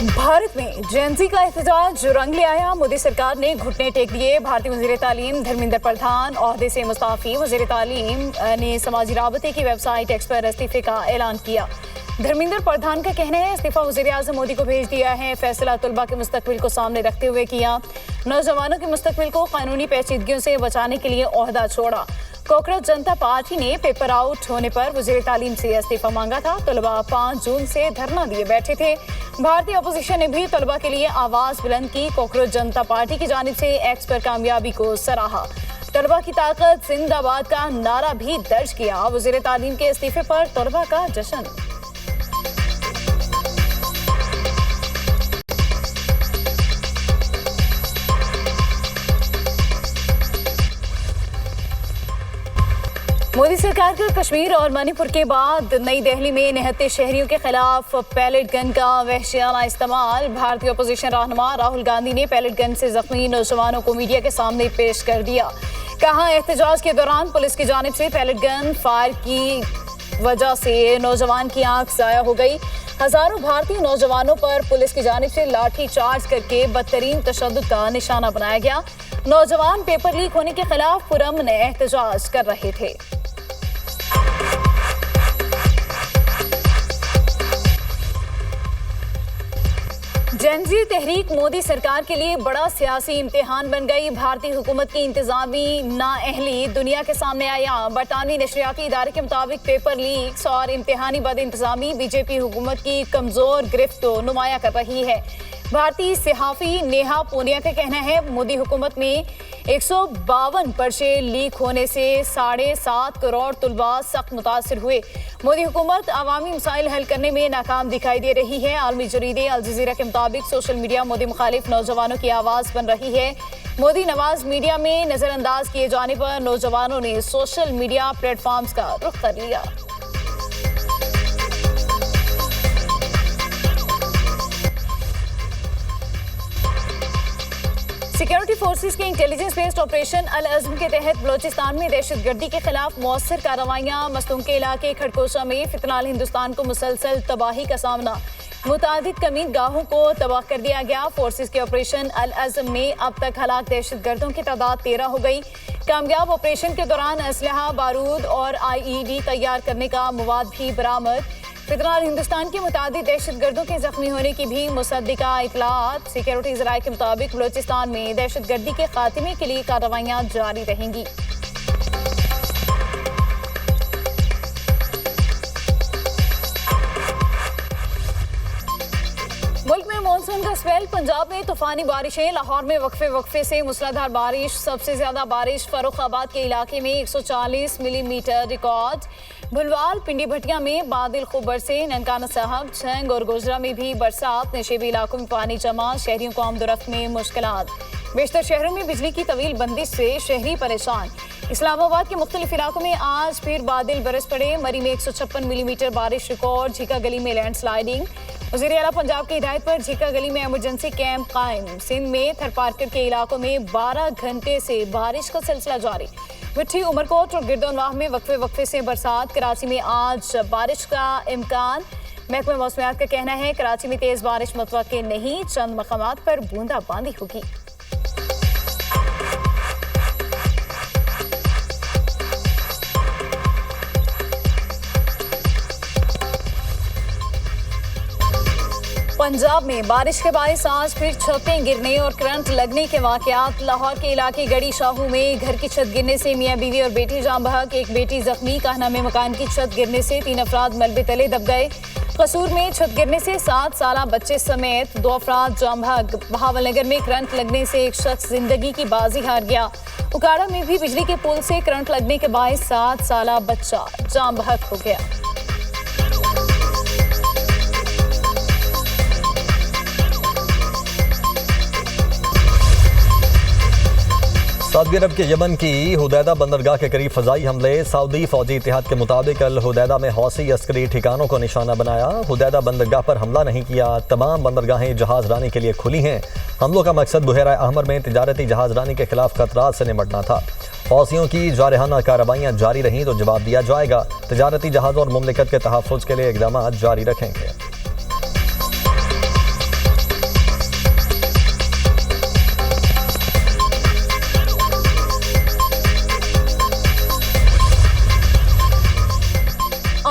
भारत में जेएनजी का एहतजाज रंग ले आया। मोदी सरकार ने घुटने टेक दिए। भारतीय वजीर तालीम धर्मेंद्र प्रधान ओहदे से मुस्ताफी। वजीर तालीम ने समाजी राबते की वेबसाइट एक्स पर इस्तीफे का ऐलान किया। धर्मेंद्र प्रधान का कहना है इस्तीफा वजीर आजम मोदी को भेज दिया है। फैसला तुलबा के मुस्तकबिल को सामने रखते हुए किया। नौजवानों के मुस्तकबिल को कानूनी पेचीदगियों से बचाने के लिए ओहदा छोड़ा। कांग्रेस जनता पार्टी ने पेपर आउट होने पर वजीर तालीम से इस्तीफा मांगा था। तलबा 5 जून से धरना दिए बैठे थे। भारतीय अपोजिशन ने भी तलबा के लिए आवाज बुलंद की। कांग्रेस जनता पार्टी की जानिब से एक्स पर कामयाबी को सराहा। तलबा की ताकत जिंदाबाद का नारा भी दर्ज किया। वजीर तालीम के इस्तीफे पर तलबा का जश्न। मोदी सरकार का कश्मीर और मणिपुर के बाद नई दिल्ली में निहत्ते शहरियों के खिलाफ पैलेट गन का वहशियाना इस्तेमाल। भारतीय अपोजिशन रहनुमा राहुल गांधी ने पैलेट गन से जख्मी नौजवानों को मीडिया के सामने पेश कर दिया। कहा एहतजाज के दौरान पुलिस की जानिब से पैलेट गन फायर की वजह से नौजवान की आंख जाया हो गई। हजारों भारतीय नौजवानों पर पुलिस की जानिब से लाठी चार्ज करके बदतरीन तशद्दुद का निशाना बनाया गया। नौजवान पेपर लीक होने के खिलाफ पुरअमन एहतजाज कर रहे थे। जेएनजी तहरीक मोदी सरकार के लिए बड़ा सियासी इम्तिहान बन गई। भारतीय हुकूमत की इंतजामी नाअहली दुनिया के सामने आया। बरतानवी नशरियाती इदारे के मुताबिक पेपर लीक्स और इम्तिहानी बद इंतजामी बीजेपी हुकूमत की कमजोर गिरफ्त को नुमाया कर रही है। भारतीय सहाफ़ी नेहा पूनिया का कहना है मोदी हुकूमत में 152 पर्चे लीक होने से 7.5 करोड़ तुलबा सख्त मुतासर हुए। मोदी हुकूमत अवामी मसाइल हल करने में नाकाम दिखाई दे रही है। आलमी जरीदे अल जज़ीरा के मुताबिक सोशल मीडिया मोदी मुखालिफ नौजवानों की आवाज़ बन रही है। मोदी नवाज मीडिया में नज़रअंदाज किए जाने पर नौजवानों ने सोशल मीडिया प्लेटफॉर्म्स का रुख कर लिया। सिक्योरिटी फोर्सेस के इंटेलिजेंस बेस्ड ऑपरेशन अल अज़्म के तहत बलोचिस्तान में दहशतगर्दी के खिलाफ मौसर कार्रवाइयाँ। मस्तूम के इलाके खड़कोशा में फितनाल हिंदुस्तान को मुसलसल तबाही का सामना। मुतादिद कमीन गाहों को तबाह कर दिया गया। फोर्सेस के ऑपरेशन अल अज़्म में अब तक हलाक दहशतगर्दों की तादाद 13 हो गई। कामयाब ऑपरेशन के दौरान असलहा, बारूद और IED तैयार करने का मवाद भी बरामद। फितनाल हिंदुस्तान के मुतादिद दहशतगर्दों के जख्मी होने की भी मुसद्दिका इतलात। सिक्योरिटी ज़राए के मुताबिक बलोचिस्तान में दहशतगर्दी के खात्मे के लिए कार्रवाइयाँ जारी रहेंगी। मुल्क में मानसून का स्पेल। पंजाब में तूफानी बारिशें। लाहौर में वक्फे से मूसलाधार बारिश। सबसे ज्यादा बारिश फर्रुखाबाद के इलाके में 140 मिलीमीटर रिकॉर्ड। भुलवाल पिंडी भटिया में बादल खूब बरसे। ननकाना साहब, छंग और गोजरा में भी बरसात। नशेबी इलाकों में पानी जमा। शहरियों को आमदोरफ्त में मुश्किलात। बेशतर शहरों में बिजली की तवील बंदिश से शहरी परेशान। इस्लामाबाद के मुख्तलिफ इलाकों में आज फिर बादल बरस पड़े। मरी में 156 मिलीमीटर बारिश रिकॉर्ड। झीका गली में लैंडस्लाइडिंग। वज़ीर आला पंजाब की हिदायत पर झीका गली में इमरजेंसी कैंप कायम। सिंध में थरपारकर के इलाकों में 12 घंटे से बारिश का सिलसिला जारी। मिट्टी, उमरकोट और गिरदोनवाह में वक्फे से बरसात। कराची में आज बारिश का इम्कान। महकमा मौसमियात का कहना है कराची में तेज बारिश मुतवक्के नहीं। चंद मकामात पर बूंदाबांदी होगी। पंजाब में बारिश के बायस आज फिर छतें गिरने और करंट लगने के वाकयात। लाहौर के इलाके गड़ी शाहू में घर की छत गिरने से मियां बीवी और बेटी जाम बहक। एक बेटी जख्मी। कहना में मकान की छत गिरने से 3 अफराद मलबे तले दब गए। कसूर में छत गिरने से 7 साला बच्चे समेत 2 अफराद जाम बहक। बहावलनगर में करंट लगने से एक शख्स जिंदगी की बाजी हार गया। उकाड़ा में भी बिजली के पुल से करंट लगने के बायस 7 साला बच्चा जाम बहक हो गया। सऊदी अरब के यमन की हुदैदा बंदरगाह के करीब फजाई हमले। सऊदी फौजी इत्तेहाद के मुताबिक अल हुदैदा में हौसी अस्करी ठिकानों को निशाना बनाया। हुदैदा बंदरगाह पर हमला नहीं किया। तमाम बंदरगाहें जहाज रानी के लिए खुली हैं। हमलों का मकसद बुहेरा अहमर में तिजारती जहाज रानी के खिलाफ खतरात से निपटना था। हौसियों की जारहाना कार्रवाइयाँ जारी रहीं तो जवाब दिया जाएगा। तिजारती जहाज़ों और मुमलिकत के तहफ़्फ़ुज़ के लिए इक़दाम जारी रखेंगे।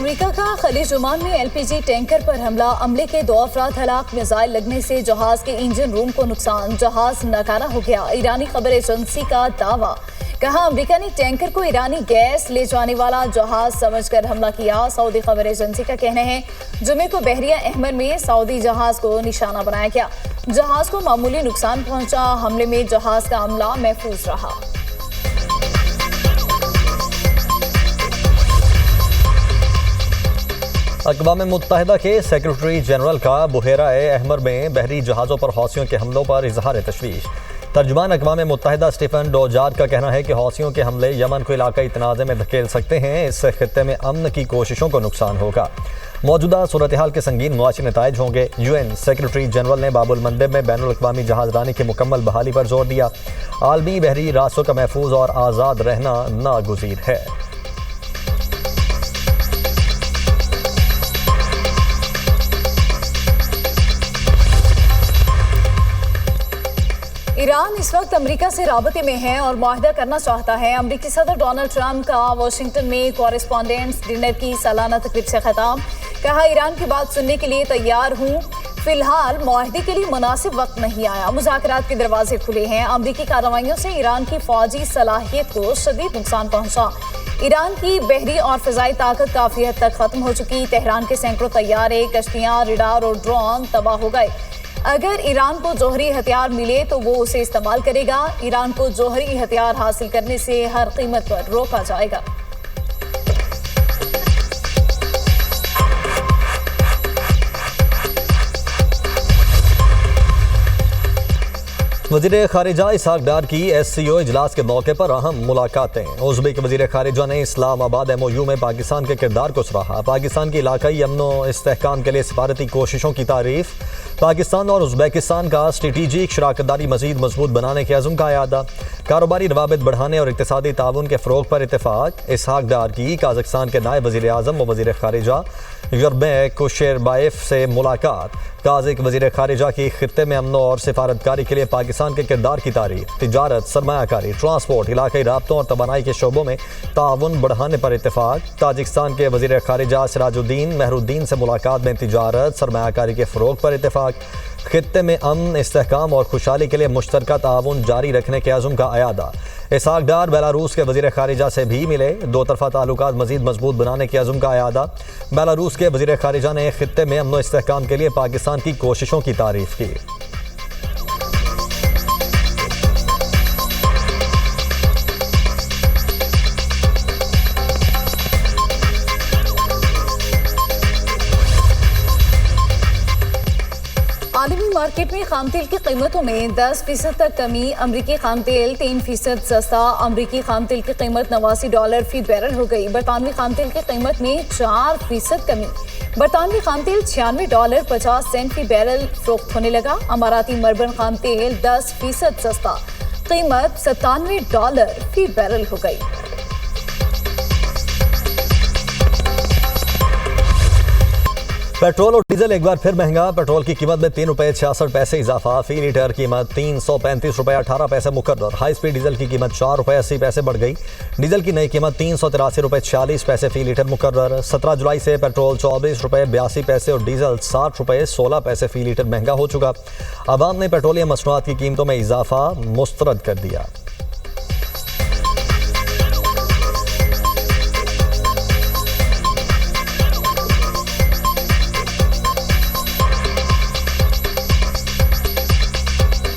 अमेरिका का खलीज ओमान में एलपीजी टैंकर पर हमला, अमले के 2 अफराद हलाक, मिसाइल लगने से जहाज के इंजन रूम को नुकसान, जहाज नकारा हो गया। ईरानी खबर एजेंसी का दावा, कहा अमेरिका ने टैंकर को ईरानी गैस ले जाने वाला जहाज समझकर हमला किया। सऊदी खबर एजेंसी का कहना है जुमे को बहरिया अहमर में सऊदी जहाज को निशाना बनाया गया, जहाज को मामूली नुकसान पहुंचा। हमले में जहाज का अमला महफूज रहा। अक़वाम मुत्तहिदा के सेक्रेटरी जनरल का बुहेरा अहमर में बहरी जहाज़ों पर हौसियों के हमलों पर इजहार तशवीश। तर्जुमान अक़वाम मुत्तहिदा स्टीफन डोजार्ड का कहना है कि हौसियों के हमले यमन को इलाकाई तनाज़े में धकेल सकते हैं, इससे खित्ते में अमन की कोशिशों को नुकसान होगा। मौजूदा सूरत हाल के संगीन मुआशी नताइज होंगे। UN सेक्रेटरी जनरल ने बाबुल मंदब में बैनुल अक़वामी जहाज़रानी की मुकम्मल बहाली पर जोर दिया। आलमी बहरी रास्तों का महफूज और आज़ाद रहना नागुज़ीर है। ईरान इस वक्त अमेरिका से राबते में है और मुआहदा करना चाहता है। अमेरिकी सदर डोनाल्ड ट्रंप का वाशिंगटन में कॉरेस्पॉन्डेंट्स डिनर की सालाना तकरीब से खिताब, कहा ईरान की बात सुनने के लिए तैयार हूँ, फिलहाल मुआहदे के लिए मुनासिब वक्त नहीं आया, मुज़ाकरात के दरवाजे खुले हैं। अमेरिकी कार्रवाइयों से ईरान की फौजी सलाहियत को शदीद नुकसान पहुंचा। ईरान की बहरी और फ़िज़ाई ताकत काफ़ी हद तक ख़त्म हो चुकी। तेहरान के सैकड़ों तैयारे, कश्तियाँ, रडार और ड्रोन तबाह हो गए। अगर ईरान को जौहरी हथियार मिले तो वो उसे इस्तेमाल करेगा। ईरान को जौहरी हथियार हासिल करने से हर कीमत पर रोका जाएगा। वज़ीर ख़ारिजा इसहाक़ डार की SCO इजलास के मौके पर अहम मुलाकातें। उज़्बेक वज़ीर ख़ारिजा ने इस्लामाबाद MOU में पाकिस्तान के किरदार को सराहा। पाकिस्तान की इलाकाई अमन व इस्तेहकाम के लिए सिफारती कोशिशों की तारीफ़। पाकिस्तान और उज़्बेकिस्तान का स्ट्रेटेजिक शराकतदारी मज़ीद मजबूत बनाने के अज़्म का अयादा। कारोबारी रवाबित बढ़ाने और इक़्तिसादी ताउन के फ़रोग़ पर इत्तेफ़ाक़। इसहाक़ डार की काज़ाकिस्तान के नायब वज़ीर आज़म व वज़ीर ख़ारिजा युरबैक कुशेरबाएफ से मुलाकात। काज़िक वज़ीर ख़ारिजा की खित्ते में अमन और सिफारतकारी के लिए पाकिस्तान के किरदार की तारीफ़। तिजारत, सरमायाकारी, ट्रांसपोर्ट, इलाकाई राब्तों और तवानाई के शोबों में ताउन बढ़ाने पर इत्तेफ़ाक़। ताजिकिस्तान के वज़ीर ख़ारिजा सिराजुद्दीन मेहरुद्दीन से मुलाकात में तिजारत, सरमायाकारी के फ़रोग़ पर इत्तेफ़ाक़। खित्ते में अमन, इस्तेहकाम और खुशहाली के लिए मुश्तरका ताउन जारी रखने के अज़्म का अयादा। इसहाक़ डार बेलारूस के वज़ीर ख़ारिजा से भी मिले। दो तरफ़ा ताल्लुकात मज़ीद मजबूत बनाने के अज़्म का अयादा। बेलारूस के वज़ीर ख़ारिजा ने खित्ते में अमन व इस्तेहकाम के लिए पाकिस्तान की कोशिशों की तारीफ़ की। आलमी मार्केट में खाम तेल की कीमतों में 10% तक कमी। अमरीकी खाम तेल 3% सस्ता। अमरीकी खाम तेल की कीमत $89 फी बैरल हो गई। बरतानवी खाम तेल की कीमत में 4% कमी। बरतानवी खाम तेल $96.50 फी बैरल फरोख्त होने लगा। अमाराती मरबन खाम तेल 10% सस्ता, कीमत $97 फी बैरल हो गई। पेट्रोल और डीजल एक बार फिर महंगा। पेट्रोल की कीमत में ₹3.66 इजाफा। फी लीटर कीमत ₹335.18 मुकर्रर। हाई स्पीड डीजल की कीमत ₹4.80 बढ़ गई। डीजल की नई कीमत ₹383.46 फी लीटर मुकर्रर। 17 जुलाई से पेट्रोल ₹24.82 और डीजल ₹60.16 फी लीटर महंगा हो चुका। अवाम ने पेट्रोलियम मसनूआत की कीमतों में इजाफा मुस्तरद कर दिया।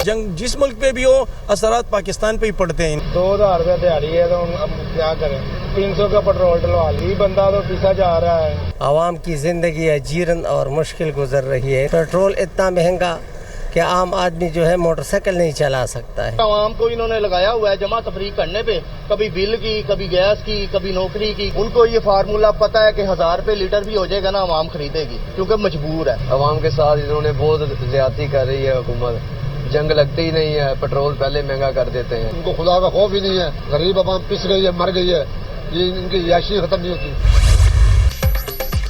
जंग जिस मुल्क पे भी हो, असरात पाकिस्तान पे ही पड़ते हैं। 2000 रुपया दिहाड़ी है तो अब क्या करें। 300 का पेट्रोल डलवा ली, बंदा तो पीछा जा रहा है। आवाम की जिंदगी अजीरन और मुश्किल गुजर रही है। पेट्रोल इतना महंगा कि आम आदमी जो है मोटरसाइकिल नहीं चला सकता है। आवाम को इन्होंने लगाया हुआ है जमा तफरीक करने पे, कभी बिल की, कभी गैस की, कभी नौकरी की। उनको ये फार्मूला पता है कि 1000 रुपए लीटर भी हो जाएगा ना, आवाम खरीदेगी क्योंकि मजबूर है। आवाम के साथ इन्होंने बहुत ज्यादती कर रही है हुकूमत। जंग लगती ही नहीं है, पेट्रोल पहले महंगा कर देते हैं। उनको खुदा का खौफ ही नहीं है। गरीब आवाम पिस गई है, मर गई है। ये इनकी याशी खत्म नहीं होती।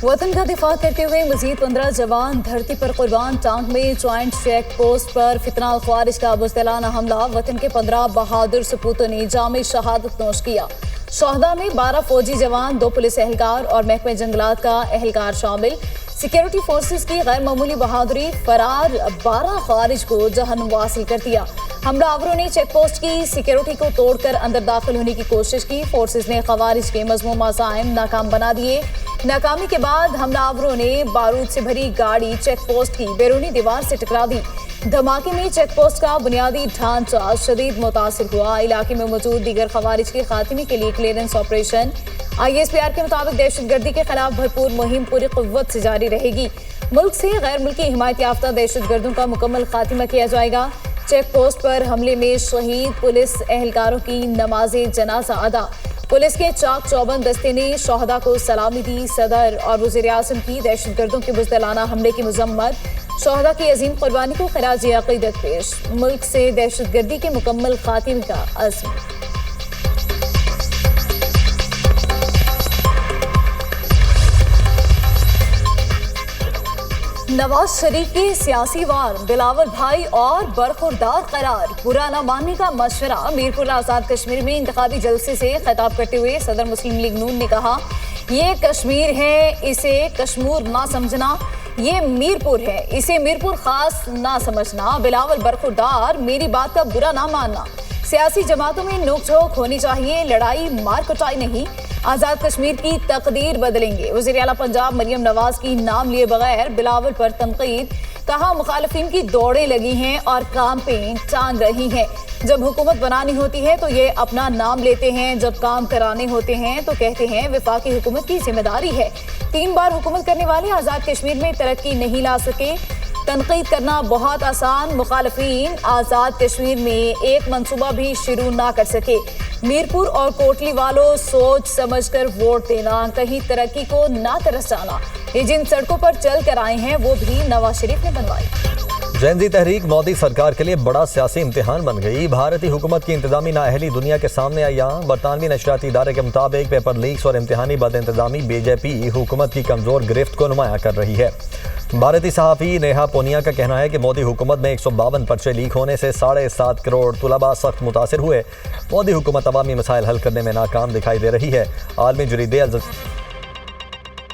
वतन का दिफा करते हुए मजीद 15 जवान धरती पर कुर्बान। टांग में ज्वाइंट चेक पोस्ट पर फितनाल ख्वारिज का बुज़दिलाना हमला। वतन के 15 बहादुर सपूतों ने जामे शहादत नोश किया। शोहदा में 12 फौजी जवान, 2 पुलिस एहलकार और महकमे जंगलात का एहलकार शामिल। सिक्योरिटी फोर्सेस की गैर मामूली बहादुरी, फरार 12 खारिज को जहन्नुम वासिल कर दिया। हमलावरों ने चेक पोस्ट की सिक्योरिटी को तोड़कर अंदर दाखिल होने की कोशिश की। फोर्सेस ने खवारिज के मज़मूम अज़ाइम नाकाम बना दिए। नाकामी के बाद हमलावरों ने बारूद से भरी गाड़ी चेक पोस्ट की बैरूनी दीवार से टकरा दी। धमाके में चेक पोस्ट का बुनियादी ढांचा शदीद मुतासिर हुआ। इलाके में मौजूद दीगर खवारिज के खात्मे के लिए क्लियरेंस ऑपरेशन ISPR के मुताबिक दहशतगर्दी के खिलाफ भरपूर मुहिम पूरी कुव्वत से जारी रहेगी। मुल्क से गैर मुल्की हिमायत याफ्ता दहशतगर्दों का मुकम्मल खात्मा किया जाएगा। चेक पोस्ट पर हमले में शहीद पुलिस एहलकारों की नमाज़े जनाजा अदा। पुलिस के चाक चौबंद दस्ते ने शोहदा को सलामी दी। सदर और वज़ीर आज़म की दहशतगर्दों के बुज़दिलाना हमले की मजम्मत। शोहदा की अजीम कुर्बानी को खराज अक़ीदत पेश। मुल्क से दहशतगर्दी के मुकम्मल खात्मे का अज़्म। नवाज शरीफ के सियासी वार, बिलावल भाई और बरखुरदार करार, बुरा न मानने का मशवरा। मीरपुर आज़ाद कश्मीर में इंतखाबी जलसे से खिताब करते हुए सदर मुस्लिम लीग नून ने कहा, ये कश्मीर है, इसे कश्मीर ना समझना। ये मीरपुर है, इसे मीरपुर खास ना समझना। बिलावल बरखुरदार, मेरी बात का बुरा ना मानना। सियासी जमातों में नोक-झोंक होनी चाहिए, लड़ाई मार कुटाई नहीं। आज़ाद कश्मीर की तकदीर बदलेंगे। वज़ीर आला पंजाब मरियम नवाज की नाम लिए बगैर बिलावल पर तनकीद। कहा, मुखालिफिन की दौड़ें लगी हैं और काम पे टांग रही हैं। जब हुकूमत बनानी होती है तो ये अपना नाम लेते हैं, जब काम कराने होते हैं तो कहते हैं वफाकी हुकूमत की जिम्मेदारी है। 3 बार हुकूमत करने वाले आज़ाद कश्मीर में तरक्की नहीं ला सके। तनकीद करना बहुत आसान। मुखालिफिन आज़ाद कश्मीर में एक मंसूबा भी शुरू ना कर सके। मीरपुर और कोटली वालों, सोच समझ कर वोट देना, कहीं तरक्की को ना तरस जाना। ये जिन सड़कों पर चल कर आए हैं वो भी नवाज शरीफ ने बनवाई। जेनजी तहरीक मोदी सरकार के लिए बड़ा सियासी इम्तिहान बन गई। भारतीय हुकूमत की इंतजामी नाअहली दुनिया के सामने आई। बरतानवी नशरियाती इदारे के मुताबिक पेपर लीक्स और इम्तिहानी बद इंतजामी बीजेपी हुकूमत की कमज़ोर गिरफ्त को नुमाया कर रही है। भारतीय सहाफ़ी नेहा पूनिया का कहना है कि मोदी हुकूमत में 152 पर्चे लीक होने से 7.5 करोड़ तुलबा सख्त मुतासिर हुए। मोदी हुकूमत अवामी मसाइल हल करने में नाकाम दिखाई दे रही है। आलमी जरीदे